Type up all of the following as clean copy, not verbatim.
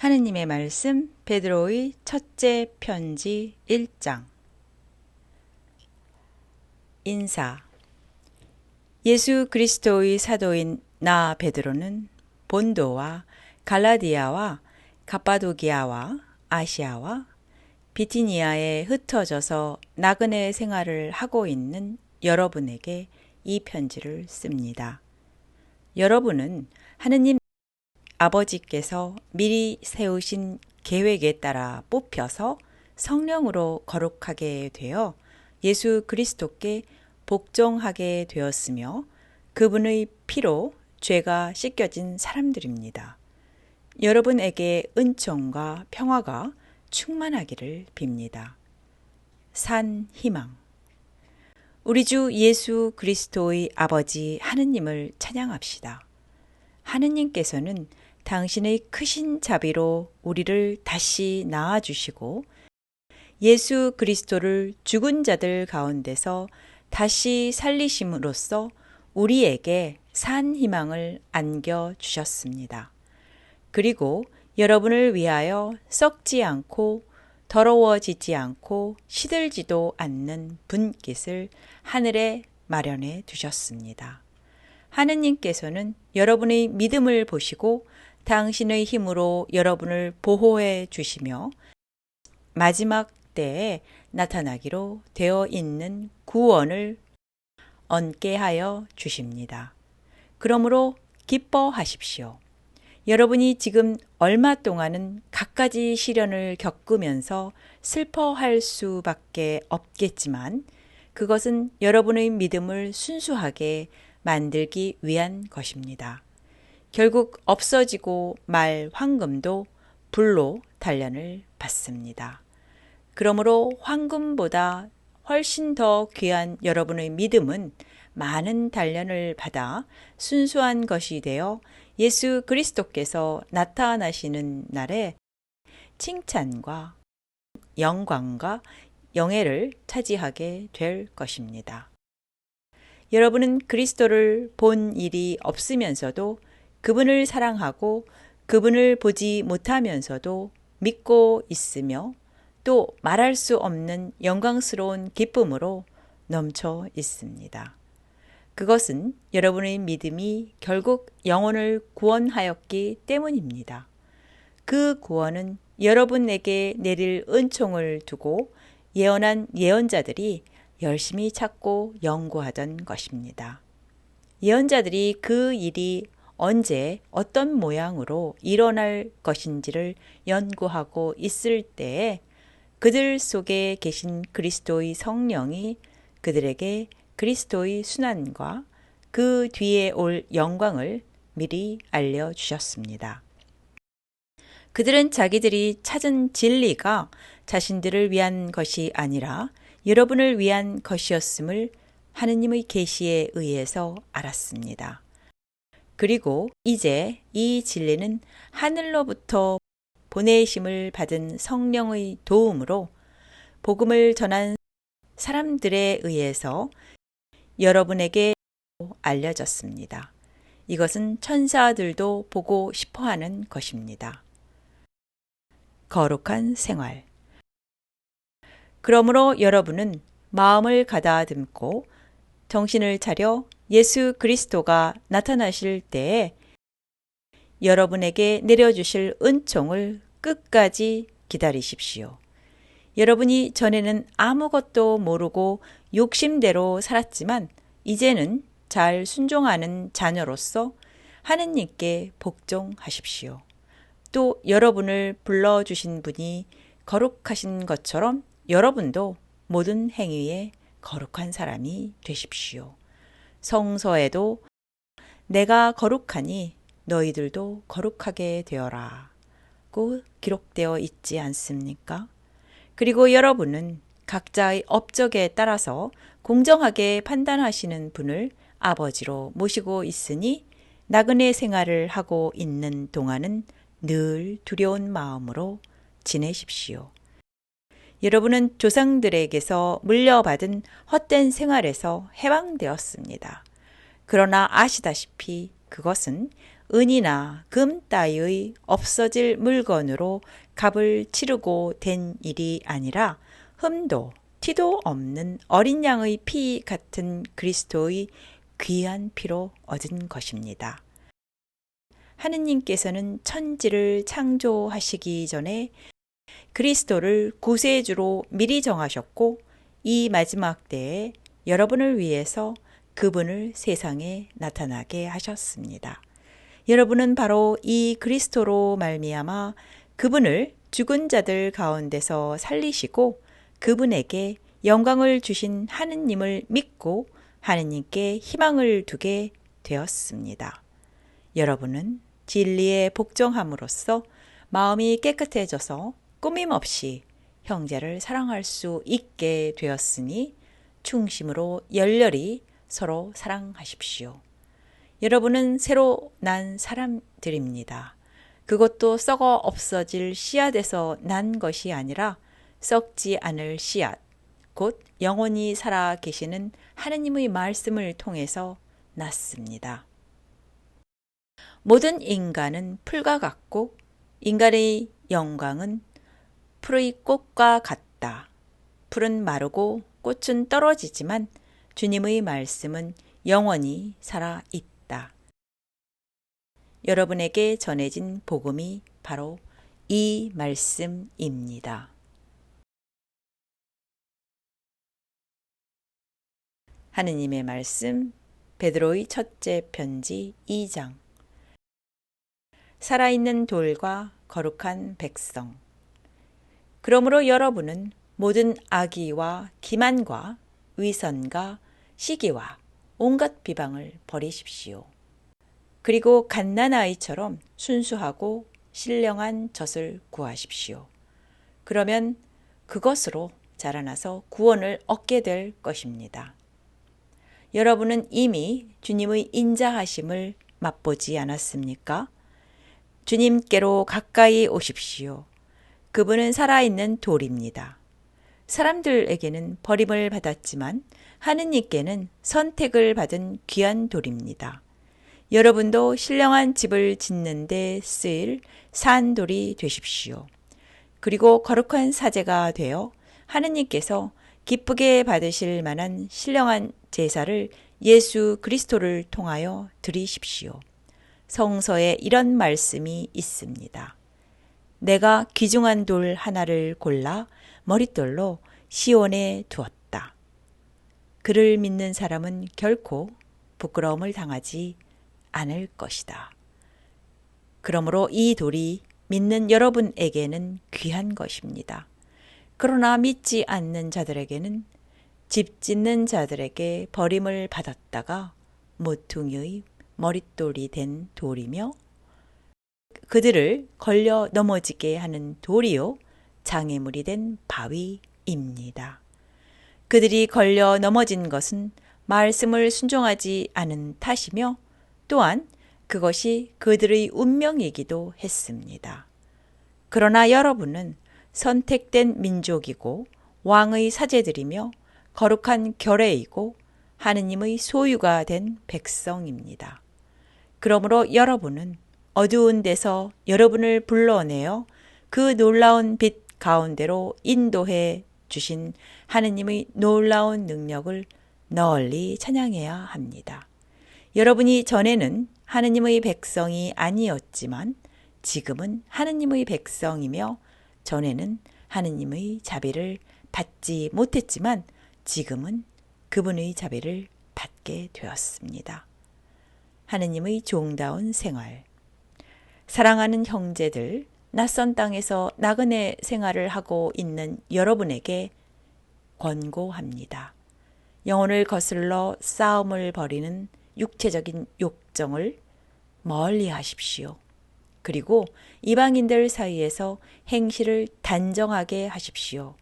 하느님의 말씀 베드로의 첫째 편지 1장. 인사. 예수 그리스도의 사도인 나 베드로는 본도와 갈라디아와 갑바도기아와 아시아와 비티니아에 흩어져서 나그네 생활을 하고 있는 여러분에게 이 편지를 씁니다. 여러분은 하느님 아버지께서 미리 세우신 계획에 따라 뽑혀서 성령으로 거룩하게 되어 예수 그리스도께 복종하게 되었으며 그분의 피로 죄가 씻겨진 사람들입니다. 여러분에게 은총과 평화가 충만하기를 빕니다. 산 희망. 우리 주 예수 그리스도의 아버지 하느님을 찬양합시다. 하느님께서는 당신의 크신 자비로 우리를 다시 낳아주시고 예수 그리스도를 죽은 자들 가운데서 다시 살리심으로써 우리에게 산 희망을 안겨주셨습니다. 그리고 여러분을 위하여 썩지 않고 더러워지지 않고 시들지도 않는 분깃을 하늘에 마련해 두셨습니다. 하느님께서는 여러분의 믿음을 보시고 당신의 힘으로 여러분을 보호해 주시며 마지막 때에 나타나기로 되어 있는 구원을 얻게 하여 주십니다. 그러므로 기뻐하십시오. 여러분이 지금 얼마 동안은 갖가지 시련을 겪으면서 슬퍼할 수밖에 없겠지만 그것은 여러분의 믿음을 순수하게 만들기 위한 것입니다. 결국 없어지고 말 황금도 불로 단련을 받습니다. 그러므로 황금보다 훨씬 더 귀한 여러분의 믿음은 많은 단련을 받아 순수한 것이 되어 예수 그리스도께서 나타나시는 날에 칭찬과 영광과 영예를 차지하게 될 것입니다. 여러분은 그리스도를 본 일이 없으면서도 그분을 사랑하고 그분을 보지 못하면서도 믿고 있으며 또 말할 수 없는 영광스러운 기쁨으로 넘쳐 있습니다. 그것은 여러분의 믿음이 결국 영혼을 구원하였기 때문입니다. 그 구원은 여러분에게 내릴 은총을 두고 예언한 예언자들이 열심히 찾고 연구하던 것입니다. 예언자들이 그 일이 언제 어떤 모양으로 일어날 것인지를 연구하고 있을 때에 그들 속에 계신 그리스도의 성령이 그들에게 그리스도의 순환과 그 뒤에 올 영광을 미리 알려주셨습니다. 그들은 자기들이 찾은 진리가 자신들을 위한 것이 아니라 여러분을 위한 것이었음을 하느님의 계시에 의해서 알았습니다. 그리고 이제 이 진리는 하늘로부터 보내심을 받은 성령의 도움으로 복음을 전한 사람들에 의해서 여러분에게 알려졌습니다. 이것은 천사들도 보고 싶어하는 것입니다. 거룩한 생활. 그러므로 여러분은 마음을 가다듬고 정신을 차려 예수 그리스도가 나타나실 때에 여러분에게 내려주실 은총을 끝까지 기다리십시오. 여러분이 전에는 아무것도 모르고 욕심대로 살았지만 이제는 잘 순종하는 자녀로서 하느님께 복종하십시오. 또 여러분을 불러주신 분이 거룩하신 것처럼 여러분도 모든 행위에 거룩한 사람이 되십시오. 성서에도 내가 거룩하니 너희들도 거룩하게 되어라고 기록되어 있지 않습니까? 그리고 여러분은 각자의 업적에 따라서 공정하게 판단하시는 분을 아버지로 모시고 있으니 나그네 생활을 하고 있는 동안은 늘 두려운 마음으로 지내십시오. 여러분은 조상들에게서 물려받은 헛된 생활에서 해방되었습니다. 그러나 아시다시피 그것은 은이나 금 따위의 없어질 물건으로 값을 치르고 된 일이 아니라 흠도 티도 없는 어린 양의 피 같은 그리스도의 귀한 피로 얻은 것입니다. 하느님께서는 천지를 창조하시기 전에 그리스도를 구세주로 미리 정하셨고 이 마지막 때에 여러분을 위해서 그분을 세상에 나타나게 하셨습니다. 여러분은 바로 이 그리스도로 말미암아 그분을 죽은 자들 가운데서 살리시고 그분에게 영광을 주신 하느님을 믿고 하느님께 희망을 두게 되었습니다. 여러분은 진리에 복종함으로써 마음이 깨끗해져서 꾸밈없이 형제를 사랑할 수 있게 되었으니 충심으로 열렬히 서로 사랑하십시오. 여러분은 새로 난 사람들입니다. 그것도 썩어 없어질 씨앗에서 난 것이 아니라 썩지 않을 씨앗, 곧 영원히 살아 계시는 하느님의 말씀을 통해서 났습니다. 모든 인간은 풀과 같고 인간의 영광은 풀의 꽃과 같다. 풀은 마르고 꽃은 떨어지지만 주님의 말씀은 영원히 살아 있다. 여러분에게 전해진 복음이 바로 이 말씀입니다. 하느님의 말씀 베드로의 첫째 편지 2장. 살아있는 돌과 거룩한 백성. 그러므로 여러분은 모든 악의와 기만과 위선과 시기와 온갖 비방을 버리십시오. 그리고 갓난아이처럼 순수하고 신령한 젖을 구하십시오. 그러면 그것으로 자라나서 구원을 얻게 될 것입니다. 여러분은 이미 주님의 인자하심을 맛보지 않았습니까? 주님께로 가까이 오십시오. 그분은 살아있는 돌입니다. 사람들에게는 버림을 받았지만 하느님께는 선택을 받은 귀한 돌입니다. 여러분도 신령한 집을 짓는 데 쓰일 산돌이 되십시오. 그리고 거룩한 사제가 되어 하느님께서 기쁘게 받으실 만한 신령한 제사를 예수 그리스도를 통하여 드리십시오. 성서에 이런 말씀이 있습니다. 내가 귀중한 돌 하나를 골라 머릿돌로 시온에 두었다. 그를 믿는 사람은 결코 부끄러움을 당하지 않을 것이다. 그러므로 이 돌이 믿는 여러분에게는 귀한 것입니다. 그러나 믿지 않는 자들에게는 집 짓는 자들에게 버림을 받았다가 모퉁이의 머릿돌이 된 돌이며 그들을 걸려 넘어지게 하는 돌이요 장애물이 된 바위입니다. 그들이 걸려 넘어진 것은 말씀을 순종하지 않은 탓이며 또한 그것이 그들의 운명이기도 했습니다. 그러나 여러분은 선택된 민족이고 왕의 사제들이며 거룩한 결례이고 하느님의 소유가 된 백성입니다. 그러므로 여러분은 어두운 데서 여러분을 불러내어 그 놀라운 빛 가운데로 인도해 주신 하느님의 놀라운 능력을 널리 찬양해야 합니다. 여러분이 전에는 하느님의 백성이 아니었지만 지금은 하느님의 백성이며 전에는 하느님의 자비를 받지 못했지만 지금은 그분의 자비를 받게 되었습니다. 하느님의 종다운 생활. 사랑하는 형제들, 낯선 땅에서 나그네 생활을 하고 있는 여러분에게 권고합니다. 영혼을 거슬러 싸움을 벌이는 육체적인 욕정을 멀리 하십시오. 그리고 이방인들 사이에서 행실을 단정하게 하십시오.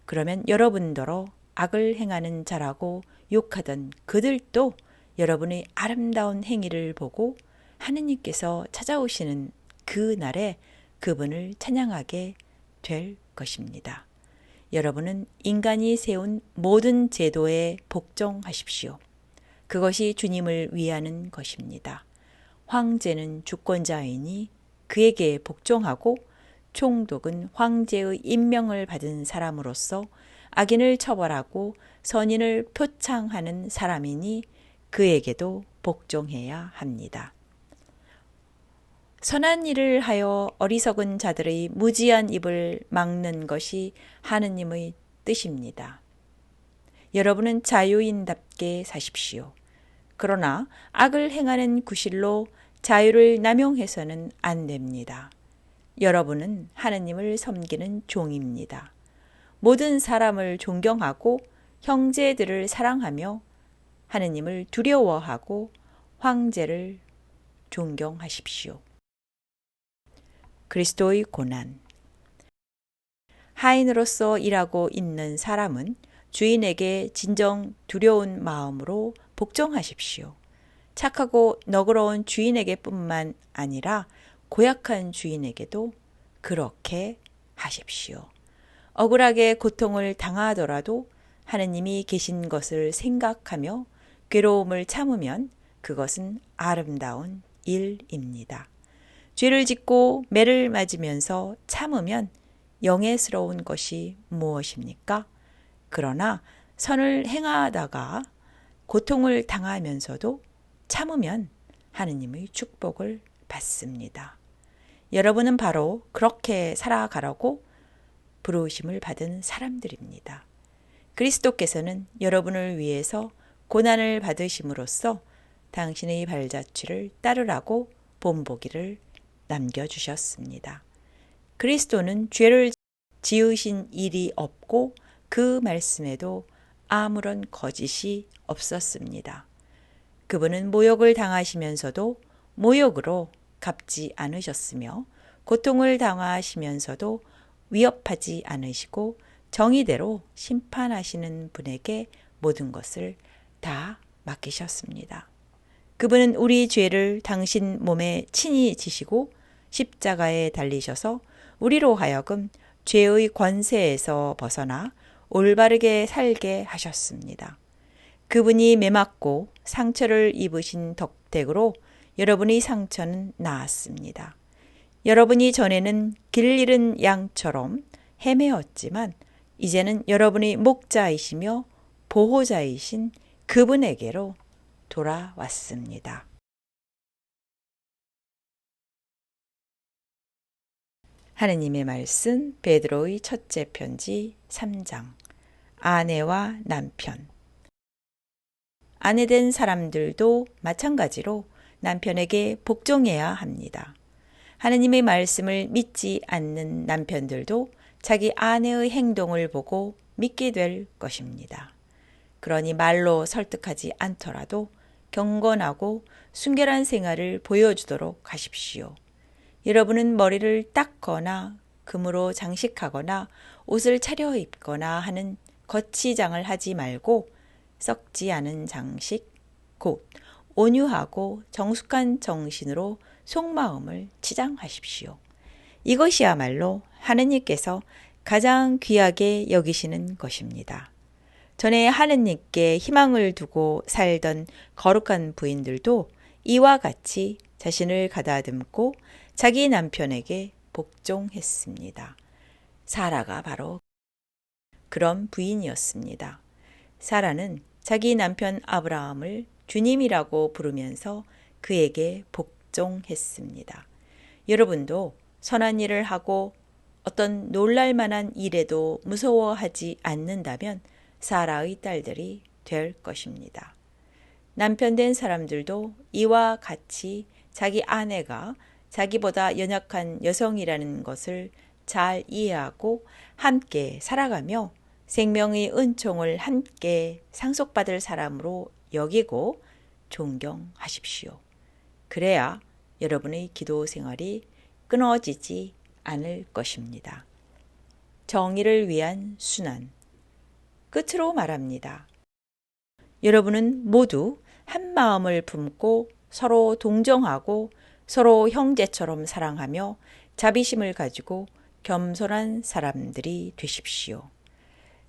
그러면 여러분더러 악을 행하는 자라고 욕하던 그들도 여러분의 아름다운 행위를 보고 하느님께서 찾아오시는 그 날에 그분을 찬양하게 될 것입니다. 여러분은 인간이 세운 모든 제도에 복종하십시오. 그것이 주님을 위하는 것입니다. 황제는 주권자이니 그에게 복종하고 총독은 황제의 임명을 받은 사람으로서 악인을 처벌하고 선인을 표창하는 사람이니 그에게도 복종해야 합니다. 선한 일을 하여 어리석은 자들의 무지한 입을 막는 것이 하느님의 뜻입니다. 여러분은 자유인답게 사십시오. 그러나 악을 행하는 구실로 자유를 남용해서는 안 됩니다. 여러분은 하느님을 섬기는 종입니다. 모든 사람을 존경하고 형제들을 사랑하며 하느님을 두려워하고 황제를 존경하십시오. 그리스도의 고난. 하인으로서 일하고 있는 사람은 주인에게 진정 두려운 마음으로 복종하십시오. 착하고 너그러운 주인에게 뿐만 아니라 고약한 주인에게도 그렇게 하십시오. 억울하게 고통을 당하더라도 하느님이 계신 것을 생각하며 괴로움을 참으면 그것은 아름다운 일입니다. 죄를 짓고 매를 맞으면서 참으면 영예스러운 것이 무엇입니까? 그러나 선을 행하다가 고통을 당하면서도 참으면 하느님의 축복을 받습니다. 여러분은 바로 그렇게 살아가라고 부르심을 받은 사람들입니다. 그리스도께서는 여러분을 위해서 고난을 받으심으로써 당신의 발자취를 따르라고 본보기를 남겨주셨습니다. 그리스도는 죄를 지으신 일이 없고 그 말씀에도 아무런 거짓이 없었습니다. 그분은 모욕을 당하시면서도 모욕으로 갚지 않으셨으며 고통을 당하시면서도 위협하지 않으시고 정의대로 심판하시는 분에게 모든 것을 다 맡기셨습니다. 그분은 우리 죄를 당신 몸에 친히 지시고 십자가에 달리셔서 우리로 하여금 죄의 권세에서 벗어나 올바르게 살게 하셨습니다. 그분이 매맞고 상처를 입으신 덕택으로 여러분의 상처는 나았습니다. 여러분이 전에는 길 잃은 양처럼 헤매었지만 이제는 여러분의 목자이시며 보호자이신 그분에게로 돌아왔습니다. 하느님의 말씀 베드로의 첫째 편지 3장. 아내와 남편. 아내된 사람들도 마찬가지로 남편에게 복종해야 합니다. 하느님의 말씀을 믿지 않는 남편들도 자기 아내의 행동을 보고 믿게 될 것입니다. 그러니 말로 설득하지 않더라도 경건하고 순결한 생활을 보여주도록 하십시오. 여러분은 머리를 닦거나 금으로 장식하거나 옷을 차려입거나 하는 거치장을 하지 말고 썩지 않은 장식, 곧 온유하고 정숙한 정신으로 속마음을 치장하십시오. 이것이야말로 하느님께서 가장 귀하게 여기시는 것입니다. 전에 하느님께 희망을 두고 살던 거룩한 부인들도 이와 같이 자신을 가다듬고 자기 남편에게 복종했습니다. 사라가 바로 그런 부인이었습니다. 사라는 자기 남편 아브라함을 주님이라고 부르면서 그에게 복종했습니다. 여러분도 선한 일을 하고 어떤 놀랄만한 일에도 무서워하지 않는다면 사라의 딸들이 될 것입니다. 남편 된 사람들도 이와 같이 자기 아내가 자기보다 연약한 여성이라는 것을 잘 이해하고 함께 살아가며 생명의 은총을 함께 상속받을 사람으로 여기고 존경하십시오. 그래야 여러분의 기도 생활이 끊어지지 않을 것입니다. 정의를 위한 순환. 끝으로 말합니다. 여러분은 모두 한 마음을 품고 서로 동정하고 서로 형제처럼 사랑하며 자비심을 가지고 겸손한 사람들이 되십시오.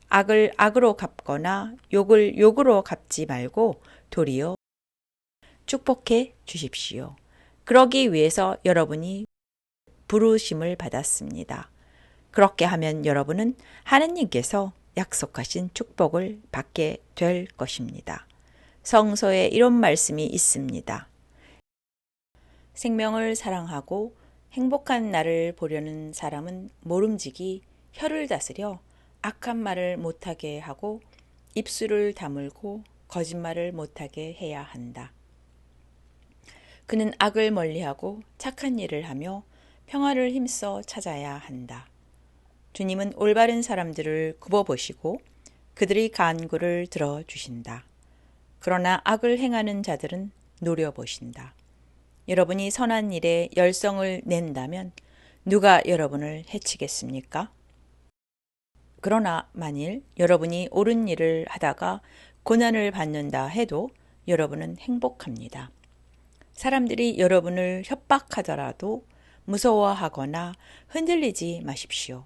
악을 악으로 갚거나 욕을 욕으로 갚지 말고 도리어 축복해 주십시오. 그러기 위해서 여러분이 부르심을 받았습니다. 그렇게 하면 여러분은 하느님께서 약속하신 축복을 받게 될 것입니다. 성서에 이런 말씀이 있습니다. 생명을 사랑하고 행복한 날을 보려는 사람은 모름지기 혀를 다스려 악한 말을 못하게 하고 입술을 다물고 거짓말을 못하게 해야 한다. 그는 악을 멀리하고 착한 일을 하며 평화를 힘써 찾아야 한다. 주님은 올바른 사람들을 굽어보시고 그들의 간구를 들어주신다. 그러나 악을 행하는 자들은 노려보신다. 여러분이 선한 일에 열성을 낸다면 누가 여러분을 해치겠습니까? 그러나 만일 여러분이 옳은 일을 하다가 고난을 받는다 해도 여러분은 행복합니다. 사람들이 여러분을 협박하더라도 무서워하거나 흔들리지 마십시오.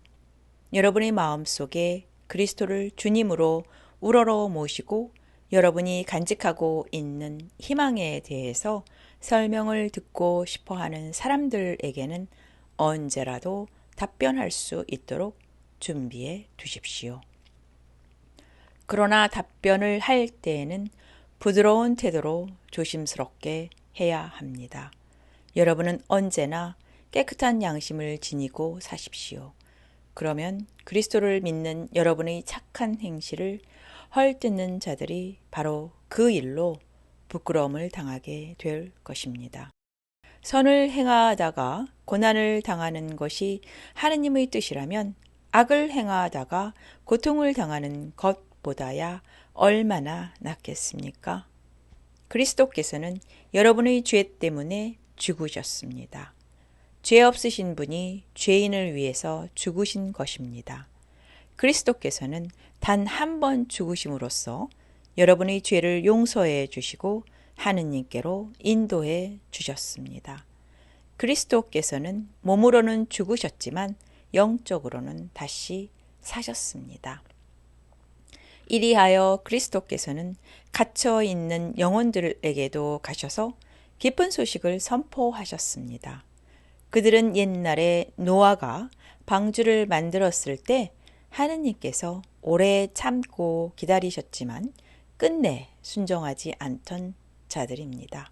여러분의 마음속에 그리스도를 주님으로 우러러 모시고 여러분이 간직하고 있는 희망에 대해서 설명을 듣고 싶어하는 사람들에게는 언제라도 답변할 수 있도록 준비해 두십시오. 그러나 답변을 할 때에는 부드러운 태도로 조심스럽게 해야 합니다. 여러분은 언제나 깨끗한 양심을 지니고 사십시오. 그러면 그리스도를 믿는 여러분의 착한 행실을 헐뜯는 자들이 바로 그 일로 부끄러움을 당하게 될 것입니다. 선을 행하다가 고난을 당하는 것이 하느님의 뜻이라면 악을 행하다가 고통을 당하는 것보다야 얼마나 낫겠습니까? 그리스도께서는 여러분의 죄 때문에 죽으셨습니다. 죄 없으신 분이 죄인을 위해서 죽으신 것입니다. 그리스도께서는 단 한 번 죽으심으로써 여러분의 죄를 용서해 주시고 하느님께로 인도해 주셨습니다. 그리스도께서는 몸으로는 죽으셨지만 영적으로는 다시 사셨습니다. 이리하여 그리스도께서는 갇혀 있는 영혼들에게도 가셔서 기쁜 소식을 선포하셨습니다. 그들은 옛날에 노아가 방주를 만들었을 때 하느님께서 오래 참고 기다리셨지만 끝내 순종하지 않던 자들입니다.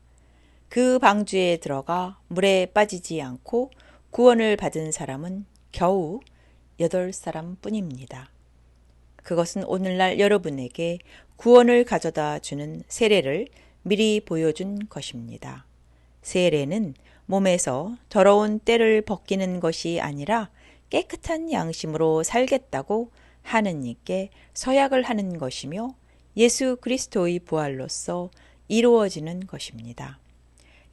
그 방주에 들어가 물에 빠지지 않고 구원을 받은 사람은 겨우 8사람 뿐입니다. 그것은 오늘날 여러분에게 구원을 가져다 주는 세례를 미리 보여준 것입니다. 세례는 몸에서 더러운 때를 벗기는 것이 아니라 깨끗한 양심으로 살겠다고 하느님께 서약을 하는 것이며 예수 그리스도의 부활로서 이루어지는 것입니다.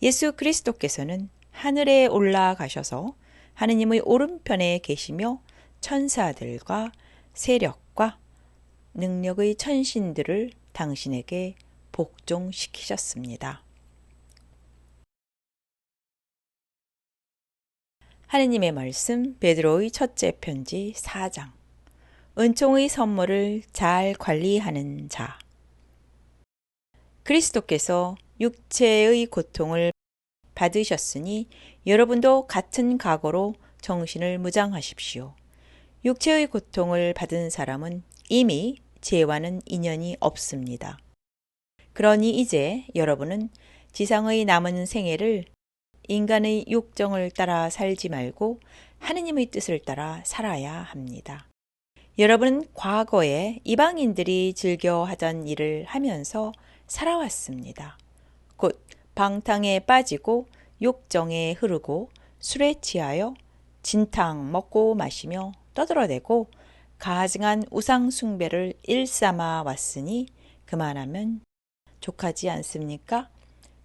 예수 그리스도께서는 하늘에 올라가셔서 하느님의 오른편에 계시며 천사들과 세력과 능력의 천신들을 당신에게 복종시키셨습니다. 하느님의 말씀 베드로의 첫째 편지 4장. 은총의 선물을 잘 관리하는 자. 그리스도께서 육체의 고통을 받으셨으니 여러분도 같은 각오로 정신을 무장하십시오. 육체의 고통을 받은 사람은 이미 죄와는 인연이 없습니다. 그러니 이제 여러분은 지상의 남은 생애를 인간의 욕정을 따라 살지 말고 하느님의 뜻을 따라 살아야 합니다. 여러분은 과거에 이방인들이 즐겨 하던 일을 하면서 살아왔습니다. 곧 방탕에 빠지고 욕정에 흐르고 술에 취하여 진탕 먹고 마시며 떠들어대고 가증한 우상 숭배를 일삼아 왔으니 그만하면 족하지 않습니까?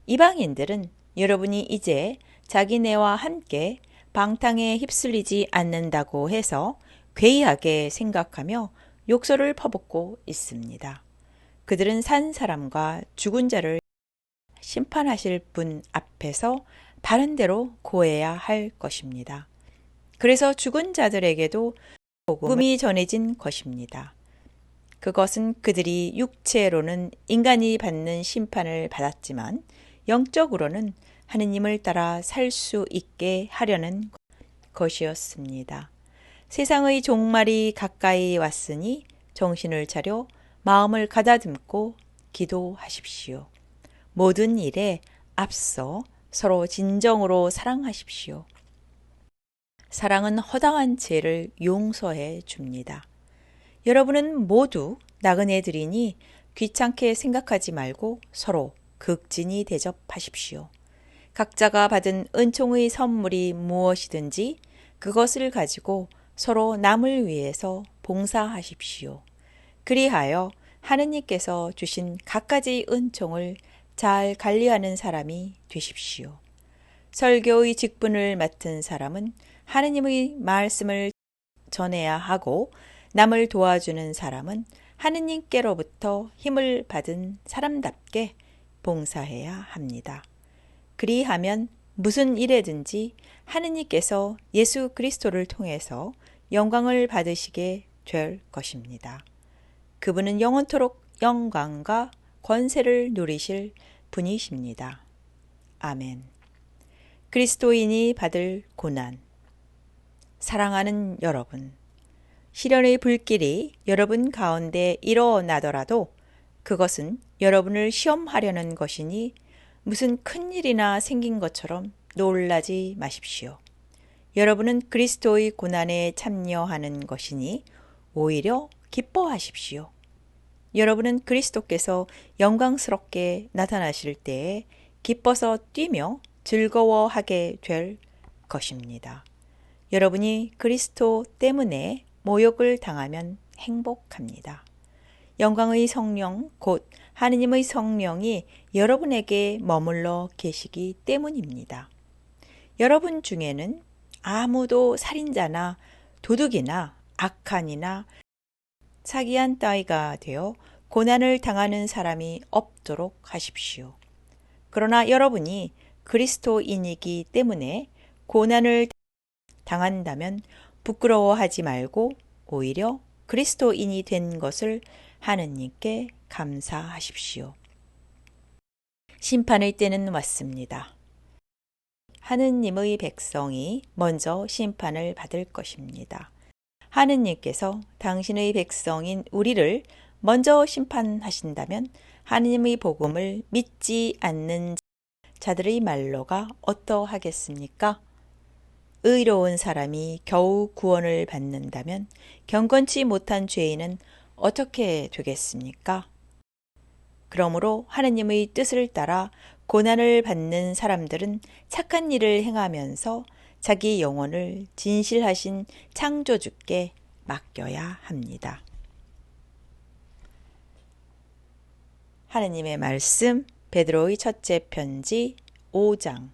이방인들은 여러분이 이제 자기네와 함께 방탕에 휩쓸리지 않는다고 해서 괴이하게 생각하며 욕설을 퍼붓고 있습니다. 그들은 산 사람과 죽은 자를 심판하실 분 앞에서 바른 대로 고해야 할 것입니다. 그래서 죽은 자들에게도 복음이 전해진 것입니다. 그것은 그들이 육체로는 인간이 받는 심판을 받았지만 영적으로는 하느님을 따라 살 수 있게 하려는 것이었습니다. 세상의 종말이 가까이 왔으니 정신을 차려 마음을 가다듬고 기도하십시오. 모든 일에 앞서 서로 진정으로 사랑하십시오. 사랑은 허다한 죄를 용서해 줍니다. 여러분은 모두 나그네들이니 귀찮게 생각하지 말고 서로 극진히 대접하십시오. 각자가 받은 은총의 선물이 무엇이든지 그것을 가지고 서로 남을 위해서 봉사하십시오. 그리하여 하느님께서 주신 갖가지 은총을 잘 관리하는 사람이 되십시오. 설교의 직분을 맡은 사람은 하느님의 말씀을 전해야 하고 남을 도와주는 사람은 하느님께로부터 힘을 받은 사람답게 봉사해야 합니다. 그리하면 무슨 일에든지 하느님께서 예수 그리스도를 통해서 영광을 받으시게 될 것입니다. 그분은 영원토록 영광과 권세를 누리실 분이십니다. 아멘. 그리스도인이 받을 고난. 사랑하는 여러분, 시련의 불길이 여러분 가운데 일어나더라도 그것은 여러분을 시험하려는 것이니 무슨 큰일이나 생긴 것처럼 놀라지 마십시오. 여러분은 그리스도의 고난에 참여하는 것이니 오히려 기뻐하십시오. 여러분은 그리스도께서 영광스럽게 나타나실 때에 기뻐서 뛰며 즐거워하게 될 것입니다. 여러분이 그리스도 때문에 모욕을 당하면 행복합니다. 영광의 성령, 곧 하느님의 성령이 여러분에게 머물러 계시기 때문입니다. 여러분 중에는 아무도 살인자나 도둑이나 악한이나 사기한 따위가 되어 고난을 당하는 사람이 없도록 하십시오. 그러나 여러분이 그리스도인이기 때문에 고난을 당한다면 부끄러워하지 말고 오히려 그리스도인이 된 것을 하느님께 감사하십시오. 심판의 때는 왔습니다. 하느님의 백성이 먼저 심판을 받을 것입니다. 하느님께서 당신의 백성인 우리를 먼저 심판하신다면 하느님의 복음을 믿지 않는 자들의 말로가 어떠하겠습니까? 의로운 사람이 겨우 구원을 받는다면 경건치 못한 죄인은 어떻게 되겠습니까? 그러므로 하느님의 뜻을 따라 고난을 받는 사람들은 착한 일을 행하면서 자기 영혼을 진실하신 창조주께 맡겨야 합니다. 하느님의 말씀 베드로의 첫째 편지 5장.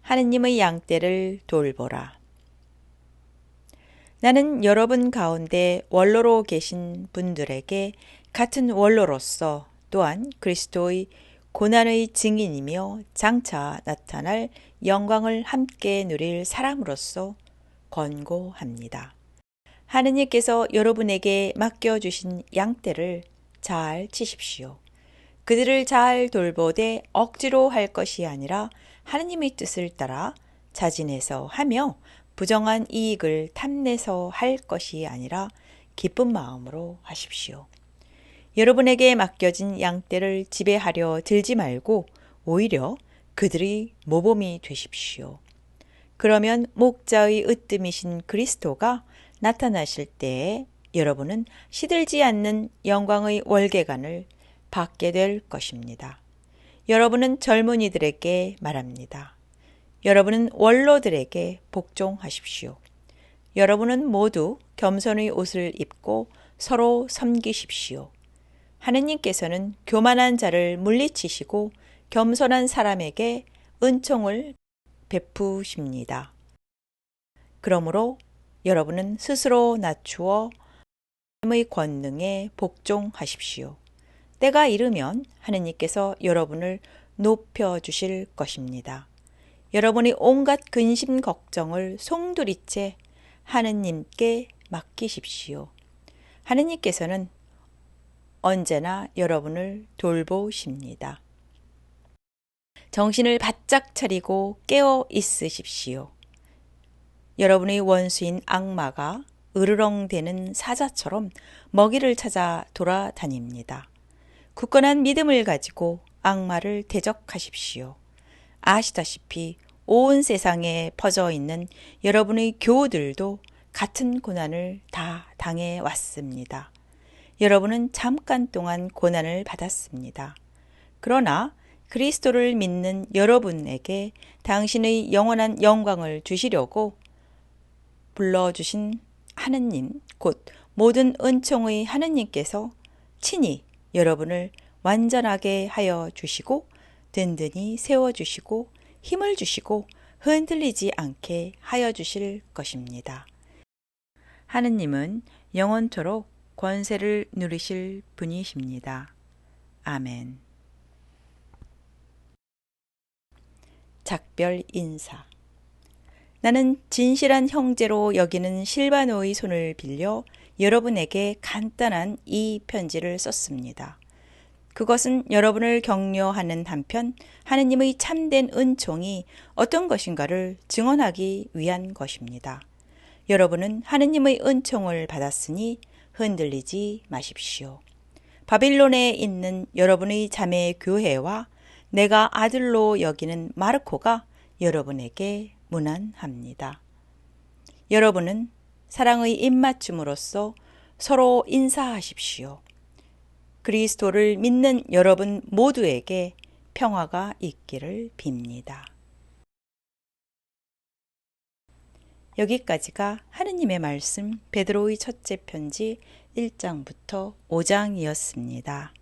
하느님의 양떼를 돌보라. 나는 여러분 가운데 원로로 계신 분들에게 같은 원로로서 또한 그리스도의 고난의 증인이며 장차 나타날 영광을 함께 누릴 사람으로서 권고합니다. 하느님께서 여러분에게 맡겨주신 양떼를 잘 치십시오. 그들을 잘 돌보되 억지로 할 것이 아니라 하느님의 뜻을 따라 자진해서 하며 부정한 이익을 탐내서 할 것이 아니라 기쁜 마음으로 하십시오. 여러분에게 맡겨진 양떼를 지배하려 들지 말고 오히려 그들의 모범이 되십시오. 그러면 목자의 으뜸이신 그리스도가 나타나실 때에 여러분은 시들지 않는 영광의 월계관을 받게 될 것입니다. 여러분은 젊은이들에게 말합니다. 여러분은 원로들에게 복종하십시오. 여러분은 모두 겸손의 옷을 입고 서로 섬기십시오. 하느님께서는 교만한 자를 물리치시고 겸손한 사람에게 은총을 베푸십니다. 그러므로 여러분은 스스로 낮추어 하나님의 권능에 복종하십시오. 때가 이르면 하느님께서 여러분을 높여주실 것입니다. 여러분이 온갖 근심 걱정을 송두리째 하느님께 맡기십시오. 하느님께서는 언제나 여러분을 돌보십니다. 정신을 바짝 차리고 깨어 있으십시오. 여러분의 원수인 악마가 으르렁대는 사자처럼 먹이를 찾아 돌아다닙니다. 굳건한 믿음을 가지고 악마를 대적하십시오. 아시다시피 온 세상에 퍼져 있는 여러분의 교우들도 같은 고난을 다 당해 왔습니다. 여러분은 잠깐 동안 고난을 받았습니다. 그러나 그리스도를 믿는 여러분에게 당신의 영원한 영광을 주시려고 불러주신 하느님, 곧 모든 은총의 하느님께서 친히 여러분을 완전하게 하여 주시고 든든히 세워주시고 힘을 주시고 흔들리지 않게 하여 주실 것입니다. 하느님은 영원토록 권세를 누리실 분이십니다. 아멘. 작별 인사. 나는 진실한 형제로 여기는 실바노의 손을 빌려 여러분에게 간단한 이 편지를 썼습니다. 그것은 여러분을 격려하는 한편 하느님의 참된 은총이 어떤 것인가를 증언하기 위한 것입니다. 여러분은 하느님의 은총을 받았으니 흔들리지 마십시오. 바빌론에 있는 여러분의 자매 교회와 내가 아들로 여기는 마르코가 여러분에게 문안합니다. 여러분은 사랑의 입맞춤으로써 서로 인사하십시오. 그리스도를 믿는 여러분 모두에게 평화가 있기를 빕니다. 여기까지가 하느님의 말씀 베드로의 첫째 편지 1장부터 5장이었습니다.